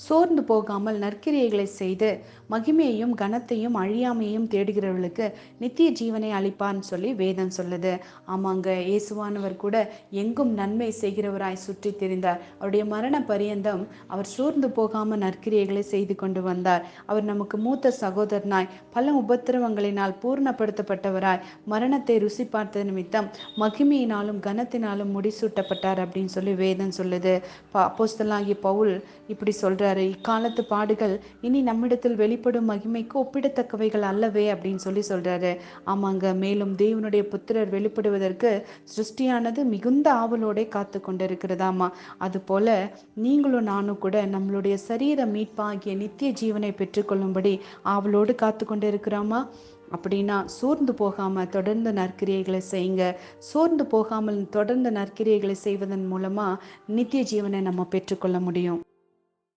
சோர்ந்து போகாமல் நற்கிரியைகளை செய்து மகிமையையும் கனத்தையும் அழியாமையும் தேடுகிறவர்களுக்கு நித்திய ஜீவனை அளிப்பான்னு சொல்லி வேதம் சொல்லுது. ஆமாங்க, இயேசுவானவர் கூட எங்கும் நன்மை செய்கிறவராய் சுற்றி திரிந்தார். அவருடைய மரண பரியந்தம் அவர் சோர்ந்து போகாமல் நற்கிரியைகளை செய்து கொண்டு வந்தார். அவர் நமக்கு மூத்த சகோதரனாய் பல உபத்திரவங்களினால் பூர்ணப்படுத்தப்பட்டவராய் மரணத்தை ருசி பார்த்த நிமித்தம் மகிமையினாலும் கனத்தினாலும் முடிசூட்டப்பட்டார் அப்படின்னு சொல்லி வேதம் சொல்லுது. அப்போஸ்தலனாகிய பவுல் இப்படி சொல்றாரு, இக்காலத்து பாடுகள் இனி நம்மிடத்தில் வெளிப்படும் மகிமைக்கு ஒப்பிடத்தக்கவைகள் அல்லவே அப்படின்னு சொல்லி சொல்றாரு. ஆமாங்க, மேலும் தேவனுடைய புத்திரர் வெளிப்படுவதற்கு சிருஷ்டியானது மிகுந்த ஆவலோட காத்து கொண்டிருக்கிறதாமா. அது போல நீங்களும் நானும் கூட நம்மளுடைய சரீர மீட்பாகிய நித்திய ஜீவனை பெற்றுக்கொள்ளும்படி ஆவலோடு காத்து கொண்டிருக்கிறோமா? அப்படின்னா சோர்ந்து போகாம தொடர்ந்து நற்கிரியைகளை செய்யுங்க. சோர்ந்து போகாமல் தொடர்ந்து நற்கிரியைகளை செய்வதன் மூலமா நித்திய ஜீவனை நம்ம பெற்றுக்கொள்ள முடியும்.